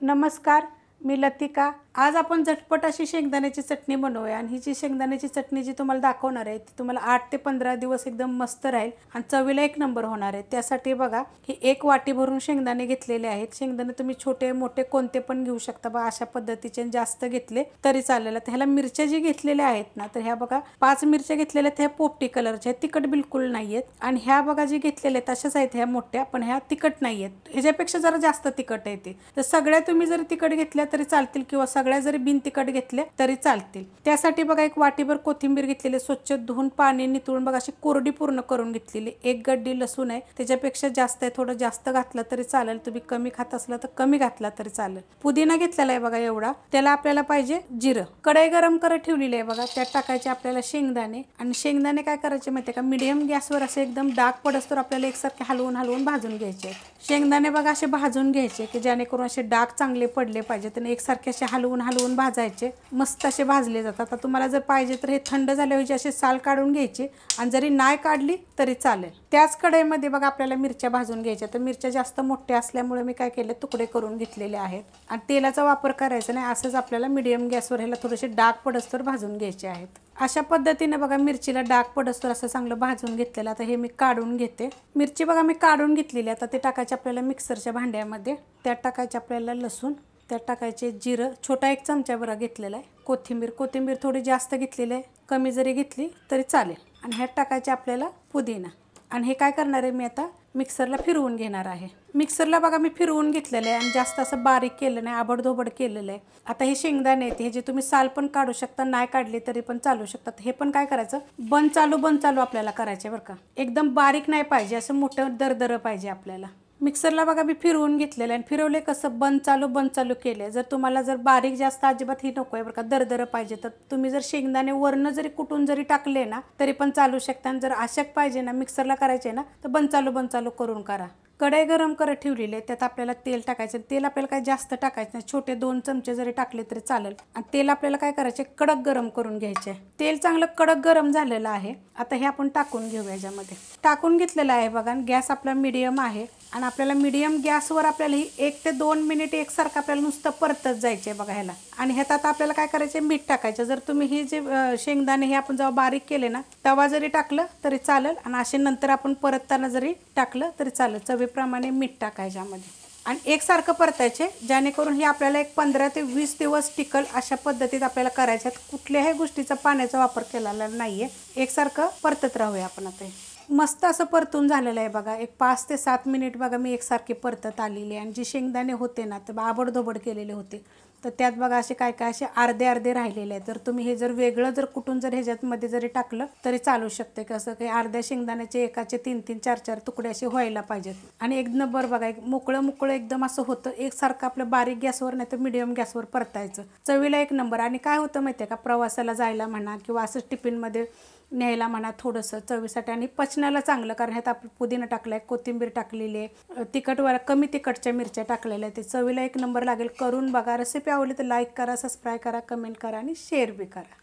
नमस्कार, मी लतिका। आज आपण झटपट अशी शेंगदाण्याची चटणी बनवूया आणि ही जी शेंगदाण्याची चटणी जी तुम्हाला दाखवणार आहे ती तुम्हाला 8 ते 15 दिवस एकदम मस्त राहील आणि चवीला एक नंबर होणार आहे। त्यासाठी बघा की एक वाटी भरून शेंगदाणे घेतलेले आहेत। शेंगदाणे तुम्ही छोटे मोठे कोणते पण घेऊ शकता। बघा अशा पद्धतीचे जास्त घेतले तरी चालेल। तर ह्याला मिरच्या जी घेतलेल्या आहेत ना, तर ह्या बघा 5 मिरच्या घेतलेल्या आहेत। ह्या पोपटी कलरच्या आहेत, तिखट बिलकुल नाहीयेत। आणि ह्या बघा जी घेतलेल्या आहेत तशाच आहेत ह्या मोठ्या, पण ह्या तिखट नाहीयेत, ह्याच्यापेक्षा जरा जास्त तिखट आहे ते। तर सगळ्या तुम्ही जर तिखट घेतल्या तरी चालतील किंवा सगळ्या जरी बिन तिखट घेतले तरी चालतील। त्यासाठी बघा एक वाटीभर कोथिंबीर घेतलेली, स्वच्छ धुवून पाणी नितळून बघा अशी कोरडी पूर्ण करून घेतलेली। एक गड्डी लसूण आहे, त्याच्यापेक्षा जास्त आहे, थोडं जास्त घातलं तरी चालेल। तुम्ही कमी खात असला तर कमी घातला तरी चालेल। पुदिना घेतलेला आहे बघा एवढा। त्याला आपल्याला पाहिजे जिरं। कढई गरम करत ठेवलेली आहे बघा, त्यात टाकायचे आपल्याला शेंगदाणे। आणि शेंगदाणे काय करायचे माहिती का, मीडियम गॅसवर असे एकदम डाग पडस तर आपल्याला एकसारखे हलवून हलवून भाजून घ्यायचे आहेत। शेंगदाणे बघा असे भाजून घ्यायचे की जेणेकरून असे डाग चांगले पडले पाहिजेत आणि एकसारखे असे हलवून हलवून भाजायचे, मस्त असे भाजले जातात। आता तुम्हाला जर पाहिजे तर हे थंड झाल्यावर असे साल काढून घ्यायचे आणि जरी नाही काढली तरी चालेल। त्याच कढईमध्ये बघा आपल्याला मिरच्या भाजून घ्यायच्या। तर मिरच्या जास्त मोठ्या असल्यामुळे मी काय केले, तुकडे करून घेतलेले आहेत। आणि तेलाचा वापर करायचा नाही, असंच आपल्याला मीडियम गॅसवर ह्याला थोडेसे डाग पडस्तर भाजून घ्यायचे आहेत। अशा पद्धतीने बघा मिरचीला डाग पडस्तर असं चांगलं भाजून घेतलेलं। आता हे मी काढून घेते। मिरची बघा मी काढून घेतलेली। आता ते टाकायचे आपल्याला मिक्सरच्या भांड्यामध्ये। त्यात टाकायचे आपल्याला लसूण, त्यात टाकायचे जिरं, छोटा 1 चमचा बरा घेतलेला आहे। कोथिंबीर थोडी जास्त घेतलेली आहे, कमी जरी घेतली तरी चालेल। आणि ह्यात टाकायचे आपल्याला पुदिना। आणि हे काय करणार आहे मी आता मिक्सरला फिरवून घेणार आहे। मिक्सरला बघा मी फिरवून घेतलेलं आहे आणि जास्त असं बारीक केलं नाही, आबडधोबड केलेलं आहे। आता हे शेंगदाणे आहेत, हे जे तुम्ही साल पण काढू शकता, नाही काढले तरी पण चालू शकतात। हे पण काय करायचं, बंद चालू आपल्याला करायचे बरं का। एकदम बारीक नाही पाहिजे, असं मोठं दरदर पाहिजे आपल्याला। मिक्सरला बघा मी फिरवून घेतलेलं आहे आणि फिरवले कसं बंद चालू केले। जर तुम्हाला जर बारीक जास्त अजिबात ही नको आहे बरं का, दरदर पाहिजे, तर तुम्ही जर शेंगदाणे वरनं जरी कुटून जरी टाकले ना तरी पण चालू शकता। आणि जर अशक पाहिजे ना मिक्सरला करायचे ना, तर बंद चालू करून करा। कढई गरम करत ठेवलेली आहे, त्यात आपल्याला तेल टाकायचं। तेल आपल्याला काय जास्त टाकायचं नाही, छोटे 2 चमचे जरी टाकले तरी चालेल। आणि तेल आपल्याला काय करायचे, कडक गरम करून घ्यायचे। तेल चांगलं कडक गरम झालेलं आहे। आता हे आपण टाकून घेऊ याच्यामध्ये। टाकून घेतलेलं आहे बघा, गॅस आपला मीडियम आहे आणि आपल्याला मीडियम गॅसवर आपल्याला ही 1 ते 2 मिनिट एकसारखं आपल्याला नुसतं परतत जायचे बघा ह्याला। आणि ह्यात आता आपल्याला काय करायचे, मीठ टाकायचं। जर तुम्ही हे जे शेंगदाणे हे आपण जेव्हा बारीक केले ना तेव्हा जरी टाकलं तरी चालेल आणि असे नंतर आपण परतताना जरी टाकलं तरी चालेल। चवीप्रमाणे मीठ टाकायचं यामध्ये आणि एकसारखं परतायचे, जेणेकरून हे आपल्याला एक 15 ते 20 दिवस टिकल अशा पद्धतीत आपल्याला करायच्यात। कुठल्याही गोष्टीचा पाण्याचा वापर केलेला नाहीये, एकसारखं परतत राहूया आपण। आता मस्त असं परतून झालेलं आहे बघा। एक 5 ते 7 मिनिट बघा मी एकसारखे परतत आलेले। आणि जी शेंगदाणे होते ना तर आबडधोबड केलेले होते, तर त्यात बघा असे काय काय असे अर्धे राहिलेले आहेत। तर तुम्ही हे जर वेगळं जर कुठून जर ह्याच्यामध्ये जरी टाकलं तरी चालू शकते। कसं काही अर्ध्या शेंगदाण्याचे एकाचे 3-3 4-4 तुकडे असे व्हायला पाहिजेत। आणि एक नंबर बघा, एक मोकळं एकदम असं होतं। एकसारखं आपलं बारीक गॅसवर नाही तर मीडियम गॅसवर परतायचं, चवीला एक नंबर। आणि काय होतं माहिती आहे का, प्रवासाला जायला म्हणा किंवा असंच टिफिनमध्ये न्यायला म्हणा थोडंसं चवीसाठी आणि पचनाला चांगलं, कारण ह्यात आपण पुदिना टाकला आहे, कोथिंबीर टाकलेली आहे, तिखटवाला कमी तिखटच्या मिरच्या टाकलेल्या आहेत। ते चवीला एक नंबर लागेल। करून बघा। रेसिपी आवडली तर लाईक करा, सबस्क्राईब करा, कमेंट करा आणि शेअर बी करा।